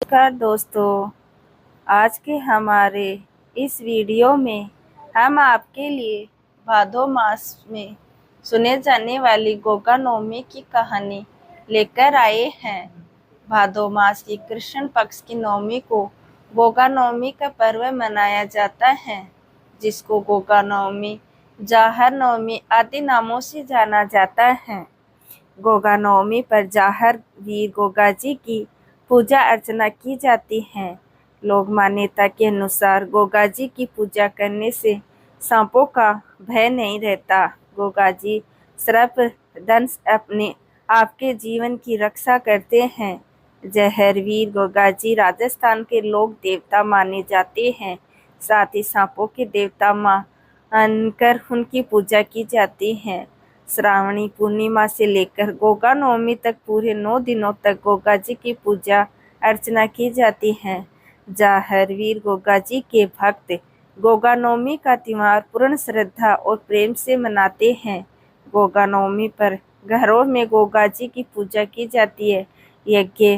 नमस्कार दोस्तों, आज के हमारे इस वीडियो में हम आपके लिए भादो मास में सुने जाने वाली गोगा नवमी की कहानी लेकर आए हैं। भादो मास की कृष्ण पक्ष की नवमी को गोगा नवमी का पर्व मनाया जाता है, जिसको गोगा नवमी, जाहर नवमी आदि नामों से जाना जाता है। गोगा नवमी पर जाहर वीर गोगा जी की पूजा अर्चना की जाती है। लोक मान्यता के अनुसार गोगा जी की पूजा करने से सांपों का भय नहीं रहता। गोगा जी सर्प दंश अपने आपके जीवन की रक्षा करते हैं। जहरवीर गोगा जी राजस्थान के लोक देवता माने जाते हैं। साथ ही सांपों के देवता मानकर उनकी पूजा की जाती है। श्रावणी पूर्णिमा से लेकर गोगा नवमी तक पूरे 9 दिनों तक गोगा जी की पूजा अर्चना की जाती है। जाहरवीर गोगा जी के भक्त गोगा नवमी का त्योहार पूर्ण श्रद्धा और प्रेम से मनाते हैं। गोगा नवमी पर घरों में गोगा जी की पूजा की जाती है। यज्ञ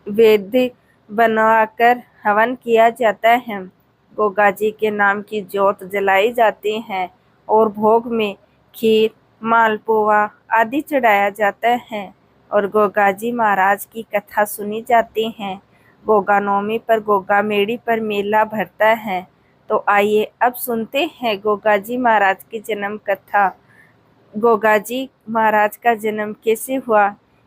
वेद बनवाकर हवन किया जाता है। गोगा जी के नाम की ज्योत जलाई जाती है और भोग में खीर, मालपुआ आदि चढ़ाया जाता है और गोगा जी महाराज की कथा सुनी जाती है। गोगा नवमी पर गोगा मेड़ी पर मेला भरता है। तो आइए अब सुनते हैं गोगा जी महाराज की जन्म कथा। गोगा जी महाराज का जन्म कैसे हुआ,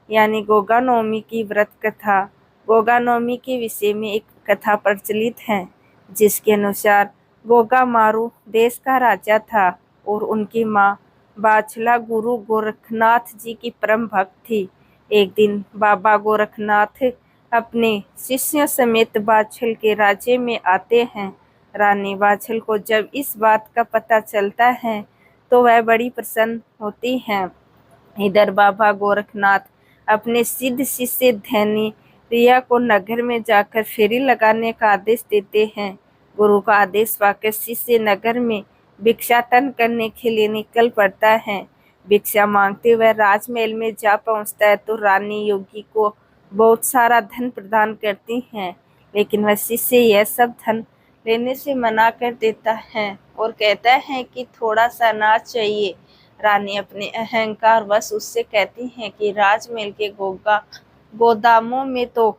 यानी गोगा नवमी की व्रत कथा। गोगा नवमी के विषय में एक कथा प्रचलित है, जिसके अनुसार गोगा मारू देश का राजा था और उनकी माँ बाछला गुरु गोरखनाथ जी की परम भक्त थी। एक दिन बाबा गोरखनाथ अपने शिष्यों समेत बाछल के राज्य में आते हैं। रानी बाछल को जब इस बात का पता चलता है तो वह बड़ी प्रसन्न होती है। इधर बाबा गोरखनाथ अपने सिद्ध शिष्य धनी रिया को नगर में जाकर फेरी लगाने का आदेश देते हैं। गुरु का आदेश पाकर शिष्य नगर में भिक्षाटन करने के लिए निकल पड़ता है। भिक्षा मांगते हुए राजमहल में जा पहुंचता है तो रानी योगी को बहुत सारा धन प्रदान करती हैं, लेकिन वह शिष्य यह सब धन लेने से मना कर देता है और कहता है कि थोड़ा सा अनाज चाहिए। रानी अपने अहंकार वश उससे कहती है कि राजमहल के गोदामों में तो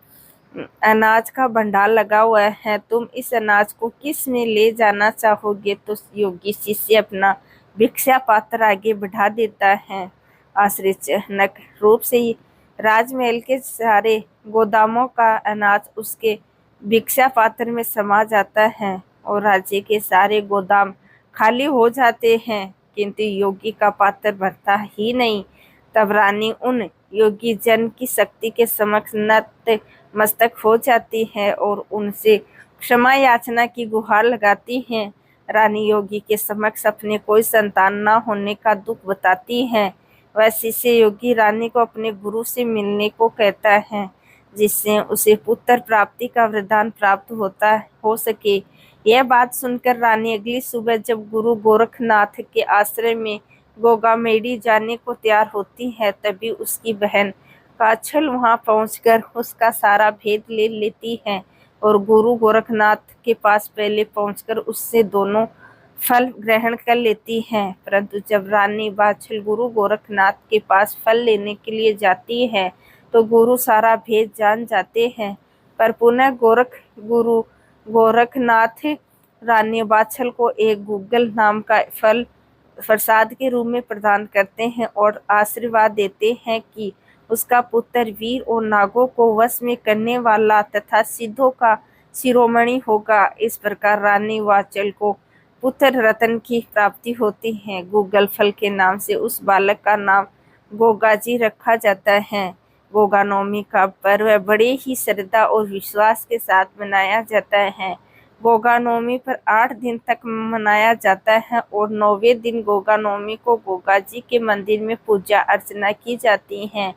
अनाज का भंडार लगा हुआ है, तुम इस अनाज को किस में ले जाना चाहोगे। तो योगी शिष्य अपना भिक्षा पात्र आगे बढ़ा देता है। आश्चर्यजनक रूप से ही राजमहल के सारे गोदामों का अनाज उसके भिक्षा पात्र में समा जाता है और राज्य के सारे गोदाम खाली हो जाते हैं, किंतु योगी का पात्र भरता ही नहीं। तब रानी उन योगी जन की शक्ति के समक्ष नतमस्तक हो जाती है और उनसे क्षमा याचना की गुहार लगाती है। रानी योगी के समक्ष अपने कोई संतान न होने का दुख बताती है। वह शिष्य योगी रानी को अपने गुरु से मिलने को कहता है, जिससे उसे पुत्र प्राप्ति का वरदान प्राप्त हो सके। यह बात सुनकर रानी अगली सुबह जब गुरु गोरखनाथ के आश्रय में गोगा मेड़ी जाने को तैयार होती है, तभी उसकी बहन काछल वहां पहुंचकर उसका सारा भेद ले लेती है और गुरु गोरखनाथ के पास पहले पहुंचकर उससे दोनों फल ग्रहण कर लेती है। परंतु जब रानी बाछल गुरु गोरखनाथ के पास फल लेने के लिए जाती है तो गुरु सारा भेद जान जाते हैं, पर पुनः गुरु गोरखनाथ रानी बाछल को एक गूगल नाम का फल प्रसाद के रूप में प्रदान करते हैं और आशीर्वाद देते हैं कि उसका पुत्र वीर और नागों को वश में करने वाला तथा सिद्धों का शिरोमणि होगा। इस प्रकार रानी बाछल को पुत्र रतन की प्राप्ति होती है। गूगल फल के नाम से उस बालक का नाम गोगा जी रखा जाता है। गोगा नवमी का पर्व बड़े ही श्रद्धा और विश्वास के साथ मनाया जाता है। गोगा नवमी पर 8 दिन तक मनाया जाता है और 9वें दिन गोगा नवमी को गोगा जी के मंदिर में पूजा अर्चना की जाती है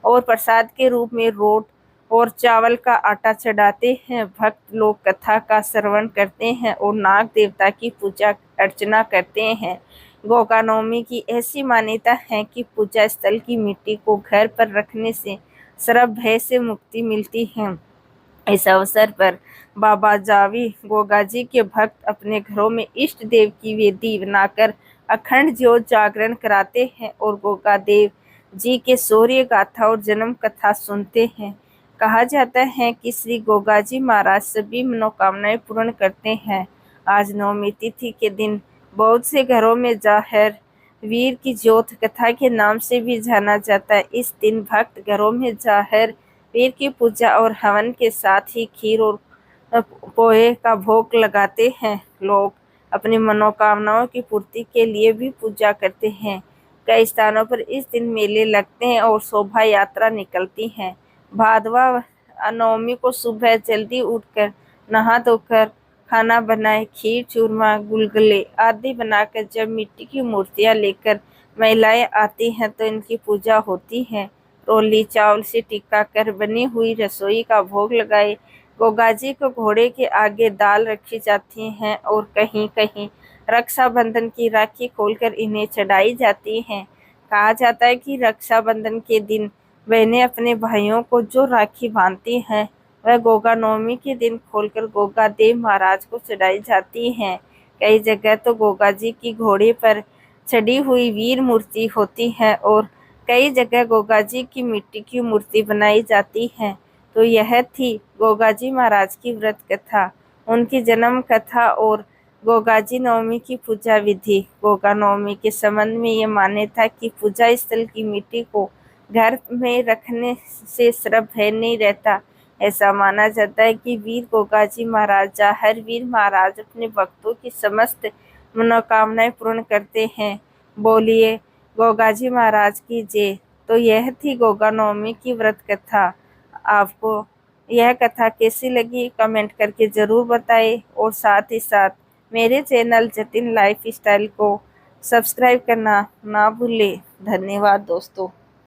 और प्रसाद के रूप में रोट और चावल का आटा चढ़ाते हैं। भक्त लोग कथा का श्रवण करते हैं और नाग देवता की पूजा अर्चना करते हैं। गोगा नवमी की ऐसी मान्यता है कि पूजा स्थल की मिट्टी को घर पर रखने से सर्व भय से मुक्ति मिलती है। इस अवसर पर बाबा जावी गोगा जी के भक्त अपने घरों में इष्ट देव की वेदी बनाकर अखंड ज्योत जागरण कराते हैं और गोगा देव जी के शौर्य गाथा और जन्म कथा सुनते हैं। कहा जाता है कि श्री गोगा जी महाराज सभी मनोकामनाएं पूर्ण करते हैं। आज नवमी तिथि के दिन बहुत से घरों में जाहिर वीर की ज्योत कथा के नाम से भी जाना जाता है। इस दिन भक्त घरों में जाहिर वीर की पूजा और हवन के साथ ही खीर और पोहे का भोग लगाते हैं। लोग अपनी मनोकामनाओं की पूर्ति के लिए भी पूजा करते हैं। कई स्थानों पर इस दिन मेले लगते हैं और शोभा यात्रा निकलती है। भादवा नवमी को सुबह जल्दी उठकर नहा धोकर खाना बनाए खीर चूरमा गुलगुले आदि बनाकर जब मिट्टी की मूर्तियां लेकर महिलाएं आती हैं तो इनकी पूजा होती है। रोली चावल से टिक्का कर बनी हुई रसोई का भोग लगाए गोगाजी को घोड़े के आगे दाल रखी जाती हैं और कहीं कहीं रक्षाबंधन की राखी खोलकर इन्हें चढ़ाई जाती हैं। कहा जाता है कि रक्षाबंधन के दिन बहनें अपने भाइयों को जो राखी बांधती हैं वह गोगा नवमी के दिन खोलकर गोगा देव महाराज को चढ़ाई जाती हैं। कई जगह तो गोगा जी की घोड़े पर चढ़ी हुई वीर मूर्ति होती है और कई जगह गोगा जी की मिट्टी की मूर्ति बनाई जाती है। तो यह थी गोगा जी महाराज की व्रत कथा, उनकी जन्म कथा और गोगा जी नवमी की पूजा विधि। गोगा नवमी के संबंध में ये मान्यता कि पूजा स्थल की मिट्टी को घर में रखने से श्रभ भय नहीं रहता। ऐसा माना जाता है कि वीर गोगा जी महाराज जाहिर वीर महाराज अपने भक्तों की समस्त मनोकामनाएं पूर्ण करते हैं। बोलिए गोगा जी महाराज की जय। तो यह थी गोगा नवमी की व्रत कथा। आपको यह कथा कैसी लगी कमेंट करके ज़रूर बताएं और साथ ही साथ मेरे चैनल जतिन लाइफ स्टाइल को सब्सक्राइब करना ना भूलें। धन्यवाद दोस्तों।